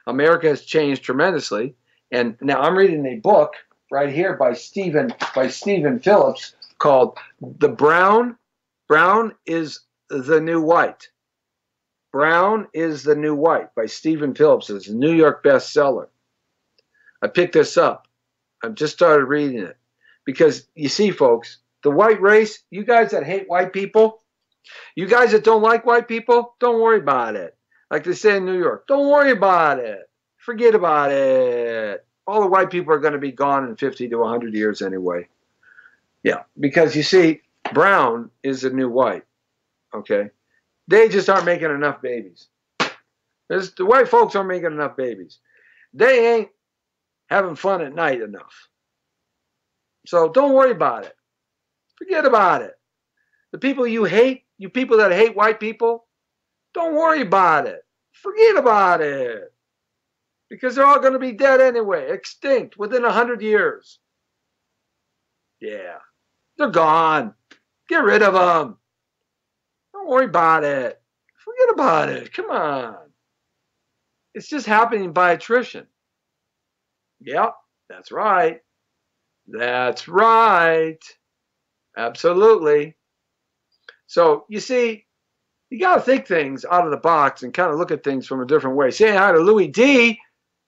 America has changed tremendously. And now I'm reading a book right here by Stephen Phillips called Brown is the New White. Brown is the New White by Stephen Phillips. It's a New York bestseller. I picked this up. I've just started reading it. Because you see, folks, the white race, you guys that hate white people, you guys that don't like white people, don't worry about it. Like they say in New York, don't worry about it. Forget about it. All the white people are going to be gone in 50 to 100 years anyway. Yeah, because you see, brown is the new white, okay? They just aren't making enough babies. The white folks aren't making enough babies. They ain't having fun at night enough. So don't worry about it. Forget about it. The people you hate, you people that hate white people, don't worry about it. Forget about it. Because they're all going to be dead anyway, extinct within 100 years. Yeah, they're gone. Get rid of them. Don't worry about it. Forget about it. Come on. It's just happening by attrition. Yep, that's right. That's right. Absolutely. So, you see, you got to think things out of the box and kind of look at things from a different way. Saying hi to Louis D.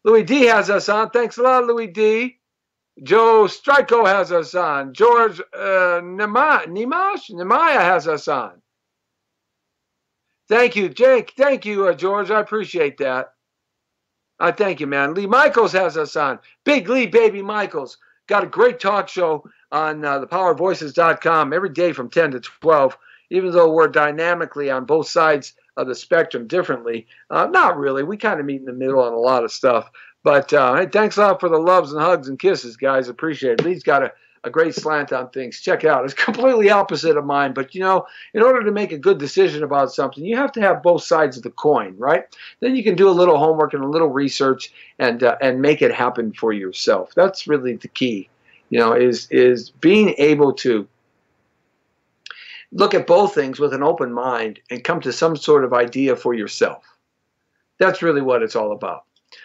Louis D has us on. Thanks a lot, Louis D. Joe Strico has us on. George Nehemiah has us on. Thank you, Jake. Thank you, George. I appreciate that. I thank you, man. Lee Michaels has us on. Big Lee Baby Michaels. Got a great talk show on thepowervoices.com every day from 10 to 12, even though we're dynamically on both sides of the spectrum differently. Not really. We kind of meet in the middle on a lot of stuff. But hey, thanks a lot for the loves and hugs and kisses, guys. Appreciate it. Lee's got a great slant on things. Check it out. It's completely opposite of mine. But, you know, in order to make a good decision about something, you have to have both sides of the coin, right? Then you can do a little homework and a little research and make it happen for yourself. That's really the key, you know, is being able to look at both things with an open mind and come to some sort of idea for yourself. That's really what it's all about.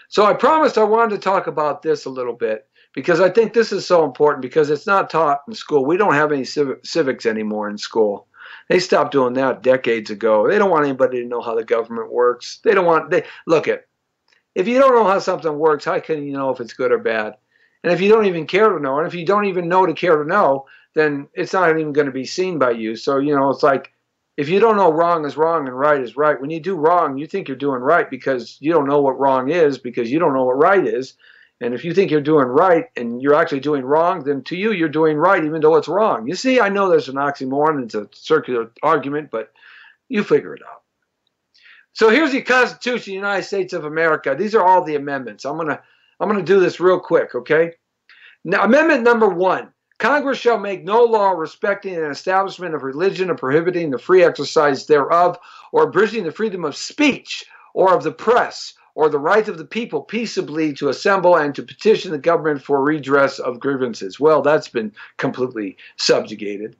So I promised I wanted to talk about this a little bit because I think this is so important because it's not taught in school. We don't have any civics anymore in school. They stopped doing that decades ago. They don't want anybody to know how the government works. They don't want, look at, if you don't know how something works, how can you know if it's good or bad? And if you don't even care to know, and if you don't even know to care to know, then it's not even going to be seen by you. So, you know, it's like, if you don't know wrong is wrong and right is right, when you do wrong, you think you're doing right because you don't know what wrong is because you don't know what right is. And if you think you're doing right and you're actually doing wrong, then to you, you're doing right even though it's wrong. You see, I know there's an oxymoron, it's a circular argument, but you figure it out. So here's the Constitution of the United States of America. These are all the amendments. I'm gonna do this real quick, okay? Now, Amendment number 1. Congress shall make no law respecting an establishment of religion or prohibiting the free exercise thereof or abridging the freedom of speech or of the press or the right of the people peaceably to assemble and to petition the government for redress of grievances. Well, that's been completely subjugated.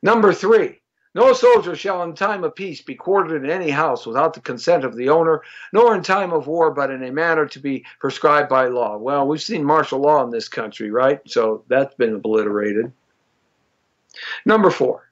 Number 3. No soldier shall in time of peace be quartered in any house without the consent of the owner, nor in time of war, but in a manner to be prescribed by law. Well, we've seen martial law in this country, right? So that's been obliterated. Number 4.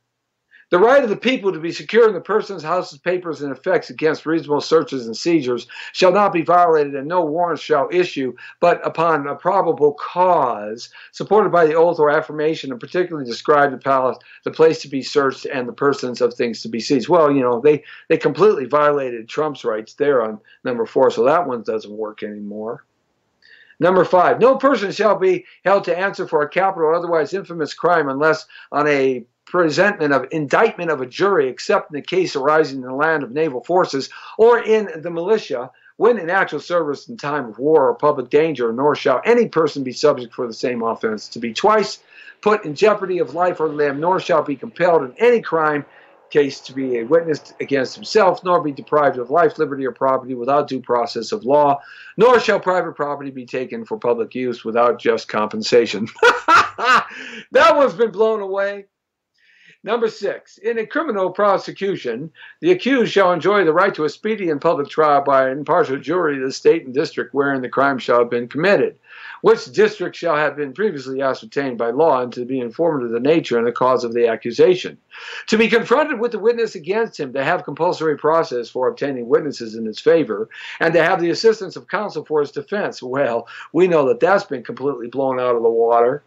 The right of the people to be secure in the persons, houses, papers, and effects against reasonable searches and seizures shall not be violated, and no warrants shall issue, but upon a probable cause, supported by the oath or affirmation, and particularly describe the place to be searched and the persons of things to be seized. Well, you know, they completely violated Trump's rights there on number 4, so that one doesn't work anymore. Number 5, no person shall be held to answer for a capital or otherwise infamous crime unless on a indictment of a jury, except in the case arising in the land of naval forces or in the militia, when in actual service in time of war or public danger, nor shall any person be subject for the same offense to be twice put in jeopardy of life or limb, nor shall be compelled in any crime case to be a witness against himself, nor be deprived of life, liberty, or property without due process of law, nor shall private property be taken for public use without just compensation. That one's been blown away. Number 6, in a criminal prosecution, the accused shall enjoy the right to a speedy and public trial by an impartial jury of the state and district wherein the crime shall have been committed, which district shall have been previously ascertained by law and to be informed of the nature and the cause of the accusation, to be confronted with the witness against him, to have compulsory process for obtaining witnesses in his favor, and to have the assistance of counsel for his defense. Well, we know that that's been completely blown out of the water.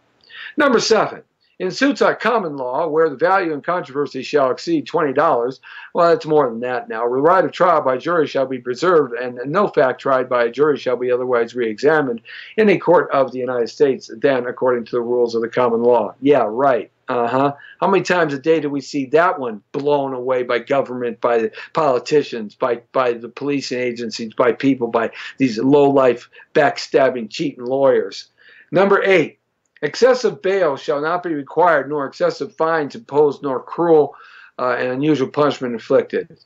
Number 7. In suits on common law, where the value in controversy shall exceed $20, well, it's more than that now. The right of trial by jury shall be preserved, and no fact tried by a jury shall be otherwise re-examined in a court of the United States than according to the rules of the common law. Yeah, right. How many times a day do we see that one blown away by government, by the politicians, by the policing agencies, by people, by these low-life, backstabbing, cheating lawyers? Number 8. Excessive bail shall not be required, nor excessive fines imposed, nor cruel and unusual punishment inflicted.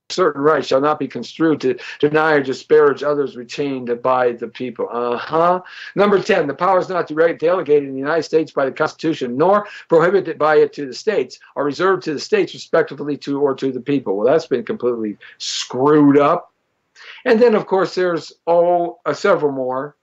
Certain rights shall not be construed to deny or disparage others retained by the people. Number 10, the powers not delegated in the United States by the Constitution, nor prohibited by it to the states, are reserved to the states respectively to or to the people. Well, that's been completely screwed up. And then, of course, there's several more.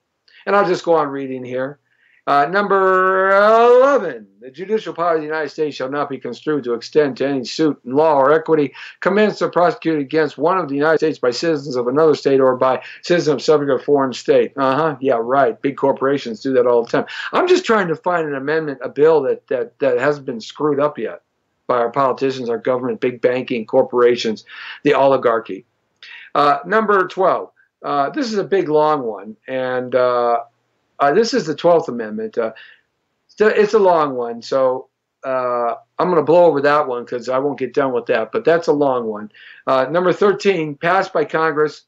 And I'll just go on reading here. Number 11, the judicial power of the United States shall not be construed to extend to any suit in law or equity commenced or prosecuted against one of the United States by citizens of another state or by citizens of subject or foreign state. Yeah, right. Big corporations do that all the time. I'm just trying to find an amendment, a bill that hasn't been screwed up yet by our politicians, our government, big banking, corporations, the oligarchy. Number 12. This is a big, long one, and this is the 12th Amendment. It's a long one, so I'm going to blow over that one because I won't get done with that, but that's a long one. Number 13, passed by Congress.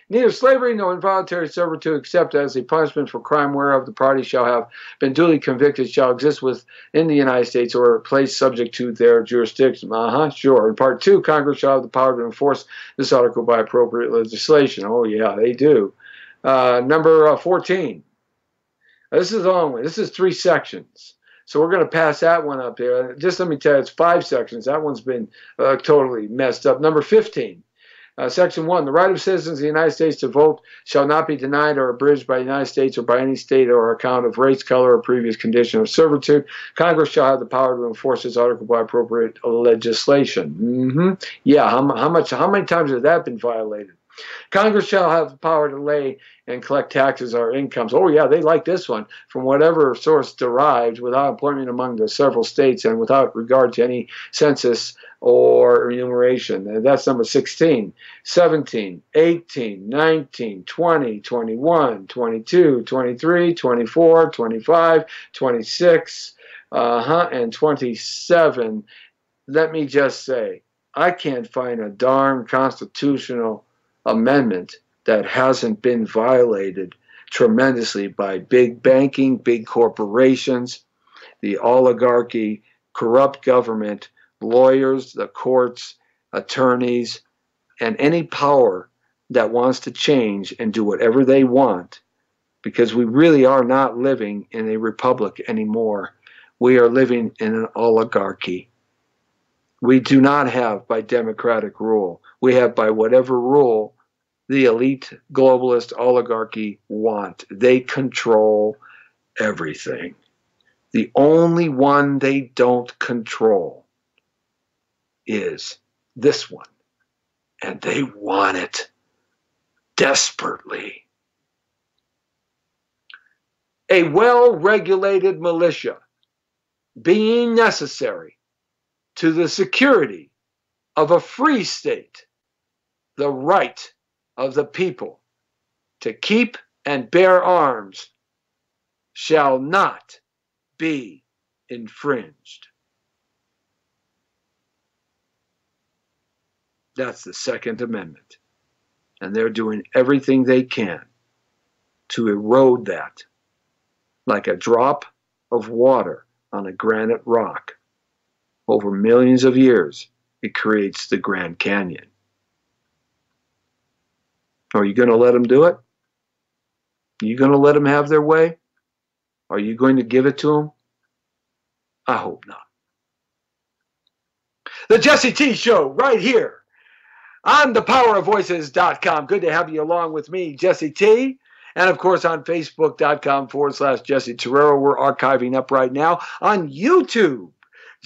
Neither slavery nor involuntary servitude except as a punishment for crime whereof the party shall have been duly convicted shall exist within the United States or a place subject to their jurisdiction. Sure. In Part 2, Congress shall have the power to enforce this article by appropriate legislation. Oh, yeah, they do. Number 14. This is a long one. This is 3 sections. So we're going to pass that one up here. Just let me tell you, it's 5 sections. That one's been totally messed up. Number 15. Section 1, the right of citizens of the United States to vote shall not be denied or abridged by the United States or by any state or account of race, color, or previous condition of servitude. Congress shall have the power to enforce this article by appropriate legislation. Yeah, how many times has that been violated? Congress shall have the power to lay and collect taxes or incomes. Oh, yeah, they like this one. From whatever source derived, without employment among the several states and without regard to any census or enumeration. And that's number 16, 17, 18, 19, 20, 21, 22, 23, 24, 25, 26, and 27. Let me just say, I can't find a darn constitutional amendment that hasn't been violated tremendously by big banking, big corporations, the oligarchy, corrupt government, lawyers, the courts, attorneys, and any power that wants to change and do whatever they want, because we really are not living in a republic anymore. We are living in an oligarchy. We do not have by democratic rule. We have by whatever rule the elite globalist oligarchy want. They control everything. The only one they don't control is this one. And they want it desperately. A well-regulated militia being necessary to the security of a free state, the right of the people to keep and bear arms shall not be infringed. That's the Second Amendment. And they're doing everything they can to erode that like a drop of water on a granite rock. Over millions of years, it creates the Grand Canyon. Are you going to let them do it? Are you going to let them have their way? Are you going to give it to them? I hope not. The Jesse T Show right here on thepowerofvoices.com. Good to have you along with me, Jesse T. And of course on Facebook.com/Jesse Terrero. We're archiving up right now on YouTube.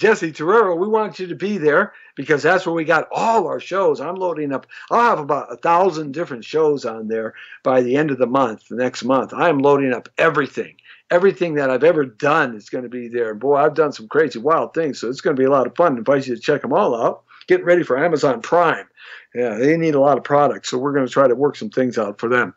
Jesse Torero, we want you to be there because that's where we got all our shows. I'm loading up. I'll have about 1,000 different shows on there by the end of the month, the next month. I'm loading up everything. Everything that I've ever done is going to be there. Boy, I've done some crazy, wild things, so it's going to be a lot of fun. I invite you to check them all out. Get ready for Amazon Prime. Yeah, they need a lot of products, so we're going to try to work some things out for them.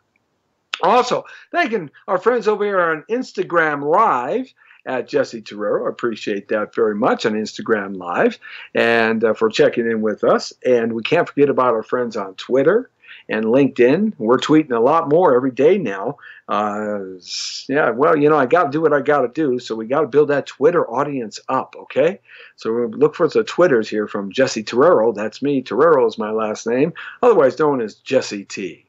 Also, thanking our friends over here on Instagram Live at Jesse Torero. I appreciate that very much on Instagram Live and for checking in with us. And we can't forget about our friends on Twitter and LinkedIn. We're tweeting a lot more every day now. Yeah, well, you know, I got to do what I got to do. So we got to build that Twitter audience up, okay? So we'll look for the Twitters here from Jesse Torero. That's me. Torero is my last name, otherwise known as Jesse T.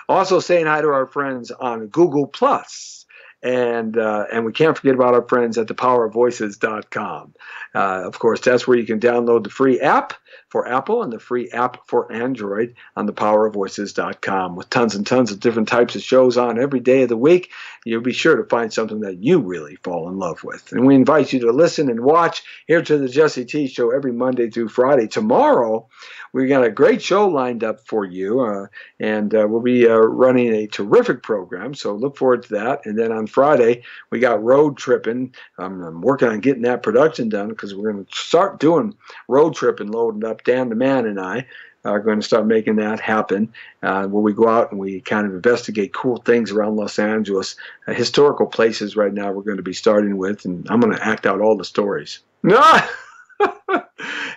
Also saying hi to our friends on Google Plus. And we can't forget about our friends at thepowerofvoices.com. Of course, that's where you can download the free app for Apple and the free app for Android on thepowerofvoices.com with tons and tons of different types of shows on every day of the week. You'll be sure to find something that you really fall in love with. And we invite you to listen and watch here to the Jesse T Show every Monday through Friday. Tomorrow, we got a great show lined up for you, and we'll be running a terrific program, so look forward to that. And then on Friday, we got road tripping. I'm working on getting that production done because we're going to start doing road tripping, loading up. Dan the Man and I are going to start making that happen, where we go out and we kind of investigate cool things around Los Angeles, historical places right now we're going to be starting with, and I'm going to act out all the stories. No!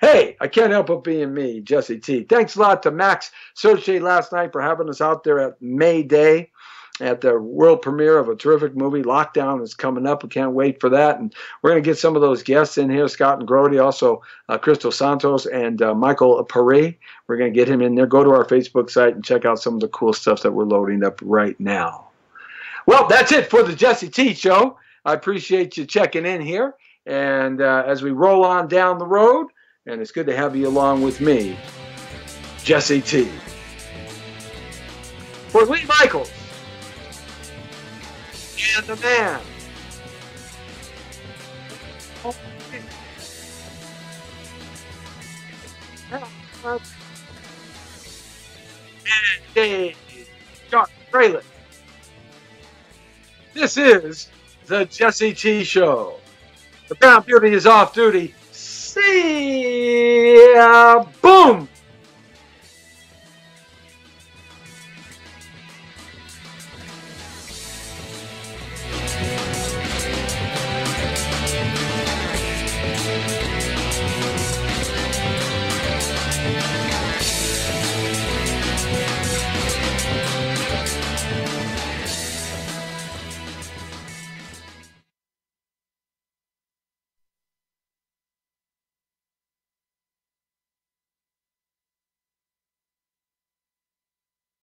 Hey, I can't help but being me, Jesse T. Thanks a lot to Max Searche last night for having us out there at May Day at the world premiere of a terrific movie. Lockdown is coming up. We can't wait for that. And we're going to get some of those guests in here, Scott and Grody, also Crystal Santos and Michael Paré. We're going to get him in there. Go to our Facebook site and check out some of the cool stuff that we're loading up right now. Well, that's it for the Jesse T Show. I appreciate you checking in here. And as we roll on down the road, and it's good to have you along with me, Jesse T. For Lee Michaels and the man. And Dave John Fraley. This is the Jesse T Show. The Brown Beauty is off duty.